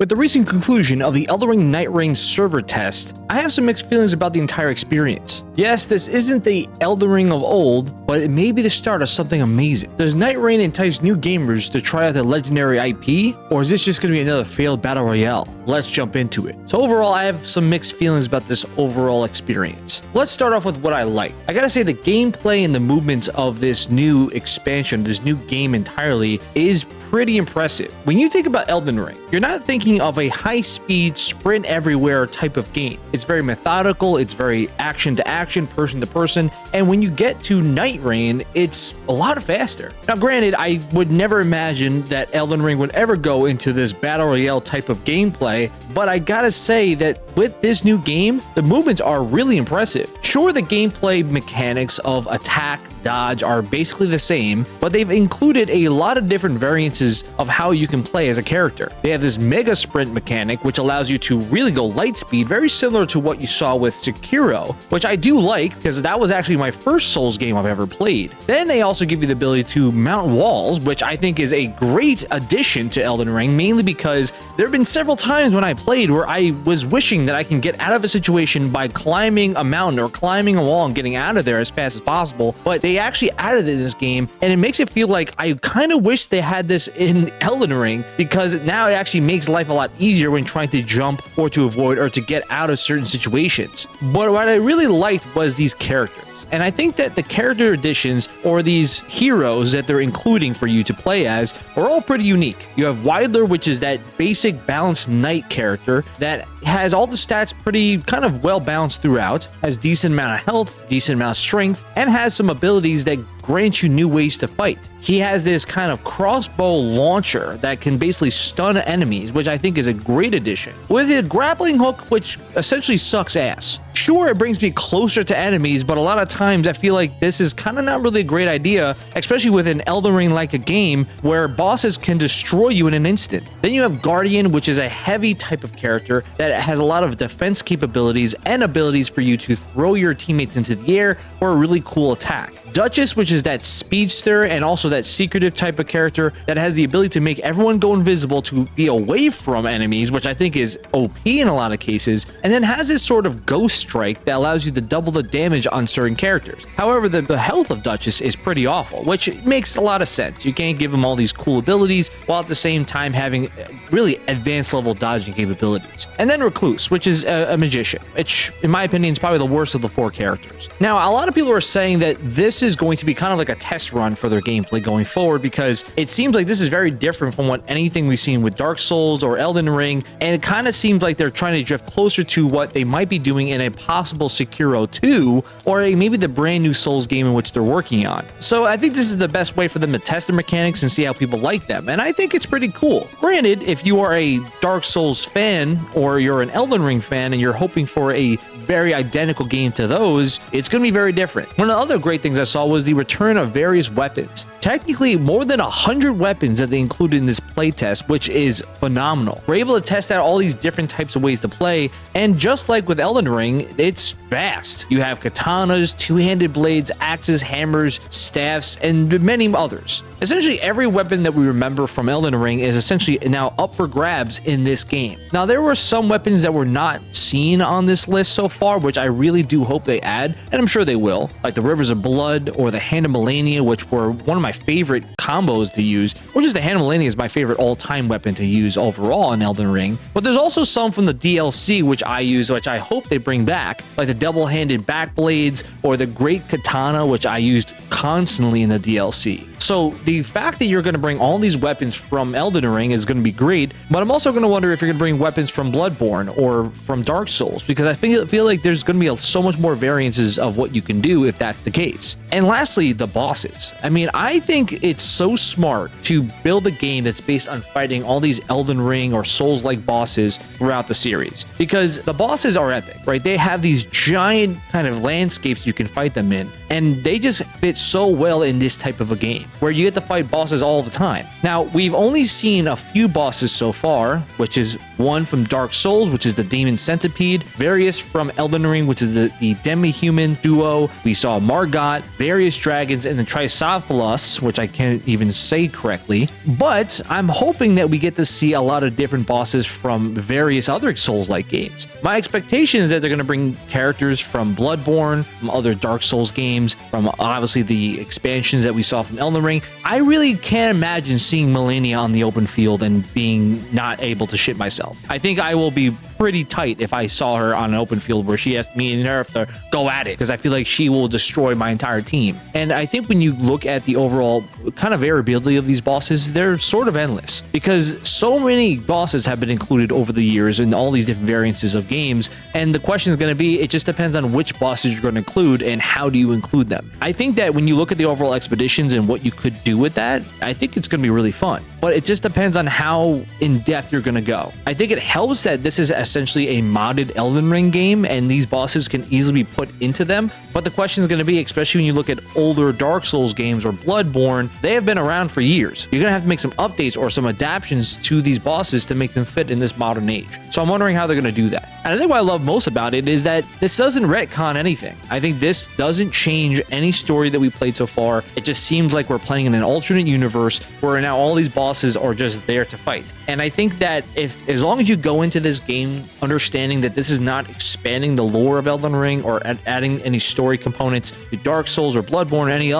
With the recent conclusion of the Elden Ring Nightreign server test, I have some mixed feelings about the entire experience. Yes, this isn't the Elden Ring of old, but it may be the start of something amazing. Does Nightreign entice new gamers to try out the legendary IP, or is this just going to be another failed battle royale? Let's jump into it. So overall, I have some mixed feelings about this overall experience. Let's start off with what I like. I gotta say the gameplay and the movements of this new expansion, this new game entirely, is pretty impressive. When you think about Elden Ring, you're not thinking of a high-speed, sprint everywhere type of game. It's very methodical, it's very action to action, person to person, and when you get to Nightreign, it's a lot faster. Now granted, I would never imagine that Elden Ring would ever go into this battle royale type of gameplay, but I gotta say that with this new game, the movements are really impressive. Sure, the gameplay mechanics of attack, dodge are basically the same, but they've included a lot of different variances of how you can play as a character. They have this mega sprint mechanic, which allows you to really go light speed, very similar to what you saw with Sekiro, which I do like because that was actually my first Souls game I've ever played. Then they also give you the ability to mount walls, which I think is a great addition to Elden Ring, mainly because there have been several times when I played where I was wishing that I can get out of a situation by climbing a mountain or climbing a wall and getting out of there as fast as possible, but they actually added it in this game, and it makes it feel like I kind of wish they had this in Elden Ring, because now it actually makes life a lot easier when trying to jump or to avoid or to get out of certain situations. But what I really liked was these characters. And I think that the character additions, or these heroes that they're including for you to play as, are all pretty unique. You have Widler, which is that basic balanced knight character that has all the stats pretty kind of well balanced throughout, has decent amount of health, decent amount of strength, and has some abilities that grant you new ways to fight. He has this kind of crossbow launcher that can basically stun enemies, which I think is a great addition, with a grappling hook, which essentially sucks ass. Sure, it brings me closer to enemies, but a lot of times I feel like this is kind of not really a great idea, especially with an Elden Ring like a game where bosses can destroy you in an instant. Then you have Guardian, which is a heavy type of character that has a lot of defense capabilities and abilities for you to throw your teammates into the air for a really cool attack. Duchess, which is that speedster and also that secretive type of character that has the ability to make everyone go invisible to be away from enemies, which I think is OP in a lot of cases, and then has this sort of ghost strike that allows you to double the damage on certain characters. However, the health of Duchess is pretty awful, which makes a lot of sense. You can't give them all these cool abilities while at the same time having really advanced level dodging capabilities. And then Recluse, which is a magician, which in my opinion is probably the worst of the four characters. Now, a lot of people are saying that this is going to be kind of like a test run for their gameplay going forward, because it seems like this is very different from what anything we've seen with Dark Souls or Elden Ring, and it kind of seems like they're trying to drift closer to what they might be doing in a possible Sekiro 2 or maybe the brand new Souls game in which they're working on. So I think this is the best way for them to test their mechanics and see how people like them, and I think it's pretty cool. Granted, if you are a Dark Souls fan or you're an Elden Ring fan and you're hoping for a very identical game to those, it's going to be very different. One of the other great things I saw was the return of various weapons. Technically, more than 100 weapons that they included in this playtest, which is phenomenal. We're able to test out all these different types of ways to play, and just like with Elden Ring, it's vast. You have katanas, two-handed blades, axes, hammers, staffs, and many others. Essentially, every weapon that we remember from Elden Ring is essentially now up for grabs in this game. Now, there were some weapons that were not seen on this list so far, which I really do hope they add, and I'm sure they will, like the Rivers of Blood or the Hand of Melania, which were one of my favorite combos to use, or just the Hand of Melania is my favorite all-time weapon to use overall in Elden Ring. But there's also some from the DLC which I use, which I hope they bring back, like the double-handed back blades or the Great Katana, which I used constantly in the DLC. So the fact that you're going to bring all these weapons from Elden Ring is going to be great, but I'm also going to wonder if you're going to bring weapons from Bloodborne or from Dark Souls, because I feel like there's going to be so much more variances of what you can do if that's the case. And lastly, the bosses. I mean, I think it's so smart to build a game that's based on fighting all these Elden Ring or Souls-like bosses throughout the series, because the bosses are epic, right? They have these giant kind of landscapes you can fight them in, and they just fit so well in this type of a game. where you get to fight bosses all the time. Now, we've only seen a few bosses so far, which is one from Dark Souls, which is the Demon Centipede, various from Elden Ring, which is the demi-human duo. We saw Margot, various dragons, and the Tricephalus, which I can't even say correctly. But I'm hoping that we get to see a lot of different bosses from various other Souls-like games. My expectation is that they're going to bring characters from Bloodborne, from other Dark Souls games, from obviously the expansions that we saw from Elden Ring. I really can't imagine seeing Melania on the open field and being not able to shit myself. I think I will be pretty tight if I saw her on an open field where she asked me and her to go at it, because I feel like she will destroy my entire team. And I think when you look at the overall kind of variability of these bosses, they're sort of endless, because so many bosses have been included over the years in all these different variances of games. And the question is going to be, it just depends on which bosses you're going to include and how do you include them. I think that when you look at the overall expeditions and what you could do with that, I think it's going to be really fun. But it just depends on how in depth you're going to go. I think it helps that this is essentially a modded Elden Ring game and these bosses can easily be put into them. But the question is going to be, especially when you look at older Dark Souls games or Bloodborne, they have been around for years. You're going to have to make some updates or some adaptations to these bosses to make them fit in this modern age. So I'm wondering how they're going to do that. And I think what I love most about it is that this doesn't retcon anything. I think this doesn't change any story that we played so far. It just seems like we're playing in an alternate universe where now all these bosses are just there to fight. And I think that as long as you go into this game understanding that this is not expanding the lore of Elden Ring or adding any story components to Dark Souls or Bloodborne or any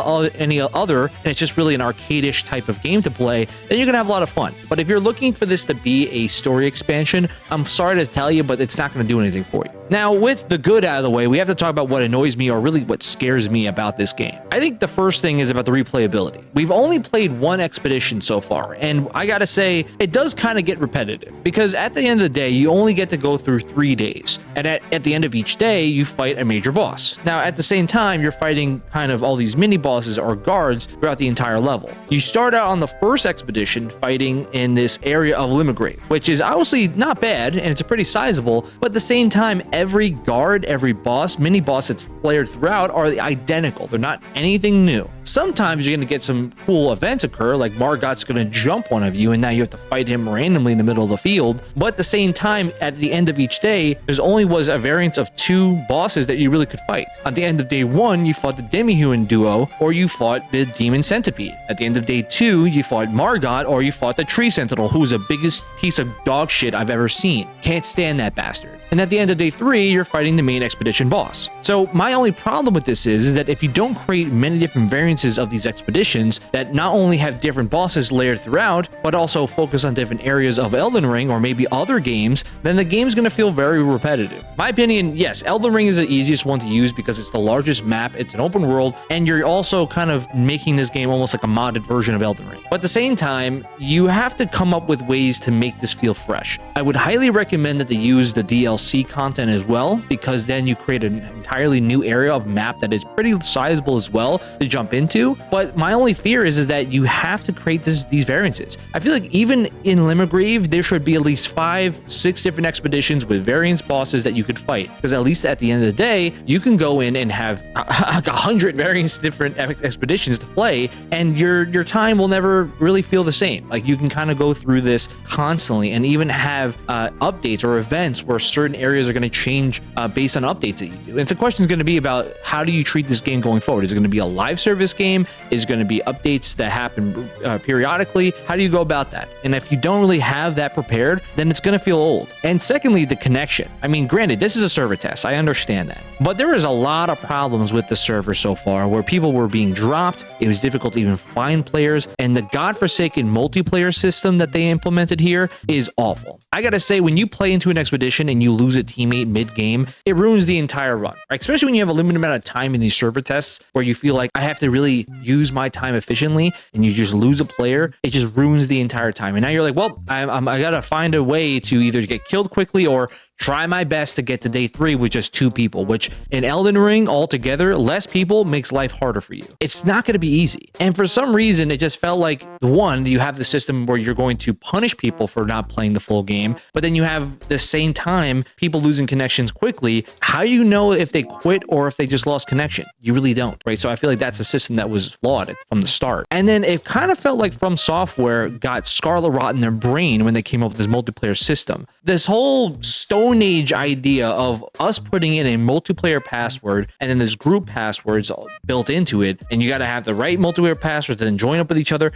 other, and it's just really an arcade-ish type of game to play, then you're gonna have a lot of fun. But if you're looking for this to be a story expansion, I'm sorry to tell you, but it's not going to do anything for you. Now, with the good out of the way, we have to talk about what annoys me or really what scares me about this game. I think the first thing is about the replayability. We've only played one expedition so far, and I gotta say, it does kind of get repetitive because at the end of the day, you only get to go through 3 days. And at the end of each day, you fight a major boss. Now, at the same time, you're fighting kind of all these mini bosses or guards throughout the entire level. You start out on the first expedition fighting in this area of Limgrave, which is obviously not bad, and it's pretty sizable, but at the same time, every guard, every boss, mini boss that's played throughout are identical. They're not anything new. Sometimes you're going to get some cool events occur, like Margot's going to jump one of you, and now you have to fight him randomly in the middle of the field. But at the same time, at the end of each day, there's only was a variance of 2 bosses that you really could fight. At the end of day 1, you fought the demi-human duo, or you fought the demon centipede. At the end of day 2, you fought Margot, or you fought the tree sentinel, who was the biggest piece of dog shit I've ever seen. Can't stand that bastard. And at the end of day 3, you're fighting the main expedition boss. So my only problem with this is that if you don't create many different variances of these expeditions that not only have different bosses layered throughout, but also focus on different areas of Elden Ring or maybe other games, then the game's going to feel very repetitive. My opinion, yes, Elden Ring is the easiest one to use because it's the largest map, it's an open world, and you're also kind of making this game almost like a modded version of Elden Ring. But at the same time, you have to come up with ways to make this feel fresh. I would highly recommend that they use the DLC content as well, because then you create an entirely new area of map that is pretty sizable as well to jump into. But my only fear is that you have to create these variances. I feel like even in Limgrave, there should be at least 5-6 different expeditions with variance bosses that you could fight, because at least at the end of the day, you can go in and have 100 various different expeditions to play, and your time will never really feel the same. Like, you can kind of go through this constantly and even have updates or events where certain areas are going to change based on updates that you do. And the question is going to be about how do you treat this game going forward? Is it going to be a live service game? Is it going to be updates that happen periodically? How do you go about that? And if you don't really have that prepared, then it's going to feel old. And secondly, the connection. I mean, granted, this is a server test. I understand that. But there is a lot of problems with the server so far where people were being dropped. It was difficult to even find players. And the godforsaken multiplayer system that they implemented here is awful. I got to say, when you play into an expedition and you lose a teammate mid-game, it ruins the entire run. Especially when you have a limited amount of time in these server tests where you feel like I have to really use my time efficiently and you just lose a player, it just ruins the entire time. And now you're like, well, I got to find a way to either get killed quickly or try my best to get to day 3 with just 2 people, which in Elden Ring altogether, less people makes life harder for you. It's not going to be easy. And for some reason, it just felt like, one, you have the system where you're going to punish people for not playing the full game, but then you have the same time people losing connections quickly. How do you know if they quit or if they just lost connection? You really don't, right? So I feel like that's a system that was flawed from the start. And then it kind of felt like From Software got scarlet rot in their brain when they came up with this multiplayer system. This whole Stone Age idea of us putting in a multiplayer password and then there's group passwords built into it, and you got to have the right multiplayer passwords and then join up with each other.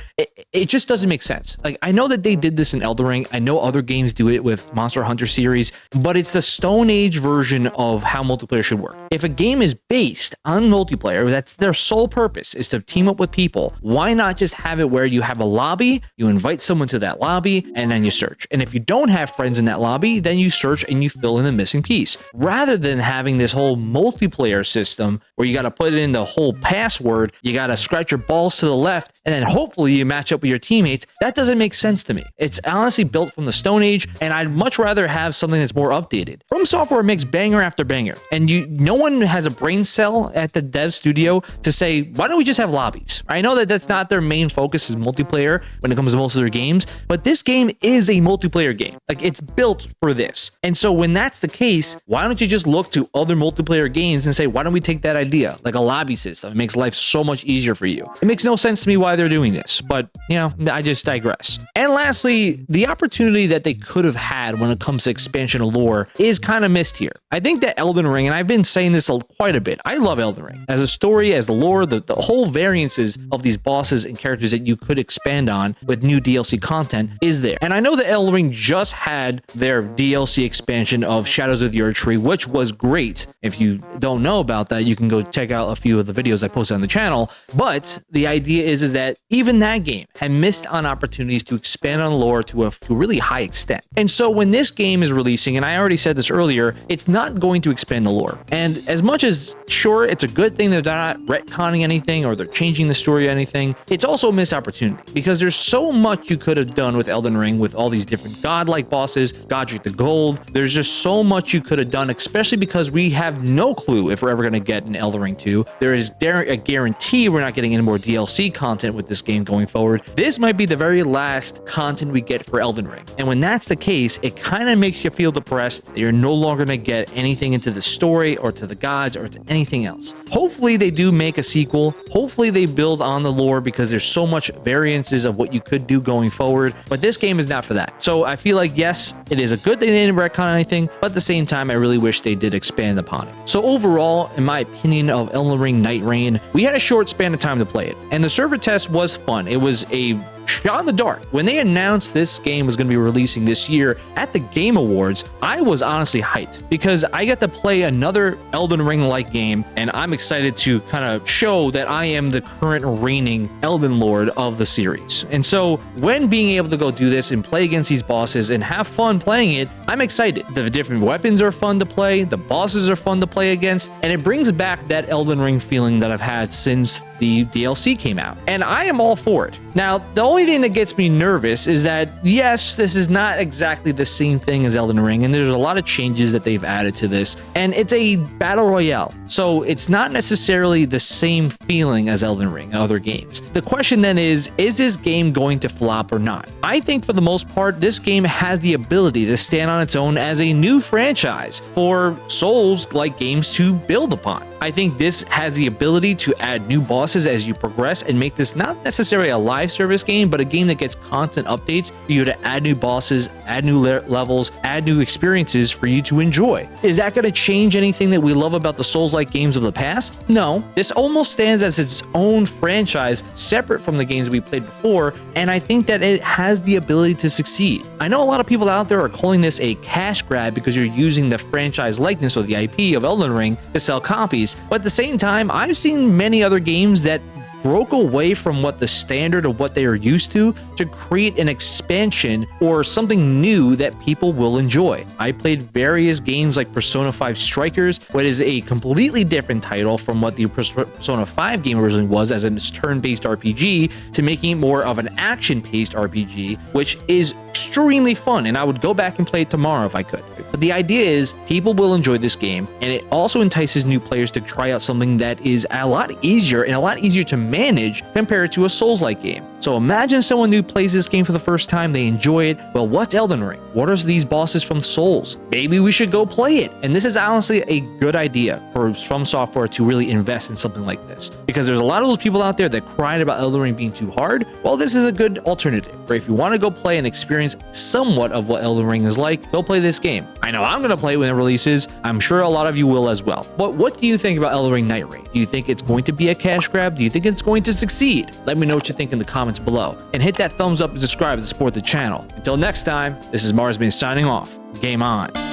It just doesn't make sense. Like, I know that they did this in Elden Ring. I know other games do it with Monster Hunter series, but it's the Stone Age version of how multiplayer should work. If a game is based on multiplayer, that's their sole purpose, is to team up with people. Why not just have it where you have a lobby, you invite someone to that lobby, and then you search? And if you don't have friends in that lobby, then you search and you fill in the missing piece, rather than having this whole multiplayer system where you got to put in the whole password, you got to scratch your balls to the left, and then hopefully you match up with your teammates. That doesn't make sense to me. It's honestly built from the Stone Age, and I'd much rather have something that's more updated. From Software makes banger after banger, and no one has a brain cell at the dev studio to say, why don't we just have lobbies? I know that that's not their main focus, is multiplayer when it comes to most of their games, but this game is a multiplayer game. Like, it's built for this. And so when that's the case, why don't you just look to other multiplayer games and say, why don't we take that idea, like a lobby system? It makes life so much easier for you. It makes no sense to me why they're doing this, but you know, I just digress. And lastly, the opportunity that they could have had when it comes to expansion of lore is kind of missed here. I think that Elden Ring, and I've been saying this quite a bit, I love Elden Ring as a story, as the lore, the whole variances of these bosses and characters that you could expand on with new DLC content is there. And I know that Elden Ring just had their DLC expansion of Shadows of the Erdtree, which was great. If you don't know about that, you can go check out a few of the videos I posted on the channel. But the idea is that even that game had missed on opportunities to expand on lore to a really high extent. And so when this game is releasing, and I already said this earlier, it's not going to expand the lore. And as much as, sure, it's a good thing that they're not retconning anything or they're changing the story or anything, it's also a missed opportunity, because there's so much you could have done with Elden Ring with all these different godlike bosses, Godric the Gold. There's just so much you could have done, especially because we have no clue if we're ever going to get an Elden Ring 2. There is a guarantee we're not getting any more DLC content with this game going forward. This might be the very last content we get for Elden Ring. And when that's the case, it kind of makes you feel depressed that you're no longer going to get anything into the story or to the gods or to anything else. Hopefully they do make a sequel. Hopefully they build on the lore, because there's so much variances of what you could do going forward. But this game is not for that. So I feel like, yes, it is a good thing they didn't retcon anything, but at the same time, I really wish they did expand upon it. So overall, in my opinion of Elden Ring Nightreign, we had a short span of time to play it, and the server test was fun. It was a shot in the dark. When they announced this game was going to be releasing this year at the Game Awards, I was honestly hyped, because I get to play another Elden Ring-like game, and I'm excited to kind of show that I am the current reigning Elden Lord of the series. And so when being able to go do this and play against these bosses and have fun playing it, I'm excited. The different weapons are fun to play, the bosses are fun to play against, and it brings back that Elden Ring feeling that I've had since the DLC came out. And I am all for it. Now, the only thing that gets me nervous is that, yes, this is not exactly the same thing as Elden Ring, and there's a lot of changes that they've added to this, and it's a battle royale, so it's not necessarily the same feeling as Elden Ring and other games. The question then is this game going to flop or not? I think for the most part, this game has the ability to stand on its own as a new franchise for Souls-like games to build upon. I think this has the ability to add new bosses as you progress and make this not necessarily a live service game, but a game that gets constant updates for you to add new bosses, add new levels, add new experiences for you to enjoy. Is that going to change anything that we love about the Souls-like games of the past? No. This almost stands as its own franchise, separate from the games that we played before, and I think that it has the ability to succeed. I know a lot of people out there are calling this a cash grab because you're using the franchise likeness or the IP of Elden Ring to sell copies, but at the same time, I've seen many other games that broke away from what the standard of what they are used to create an expansion or something new that people will enjoy. I played various games like Persona 5 Strikers, what is a completely different title from what the Persona 5 game originally was, as a turn-based RPG, to making it more of an action-paced RPG, which is extremely fun, and I would go back and play it tomorrow if I could. But the idea is people will enjoy this game, and it also entices new players to try out something that is a lot easier and a lot easier to manage compared to a Souls-like game. So imagine someone new plays this game for the first time, they enjoy it. Well, what's Elden Ring? What are these bosses from Souls? Maybe we should go play it. And this is honestly a good idea for From Software to really invest in something like this, because there's a lot of those people out there that cried about Elden Ring being too hard. Well, this is a good alternative. Or if you want to go play and experience somewhat of what Elden Ring is like, go play this game. I know I'm going to play it when it releases. I'm sure a lot of you will as well. But what do you think about Elden Ring Nightreign? Do you think it's going to be a cash grab? Do you think it's going to succeed? Let me know what you think in the comments below. And hit that thumbs up and subscribe to support the channel. Until next time, this is Marsman signing off. Game on.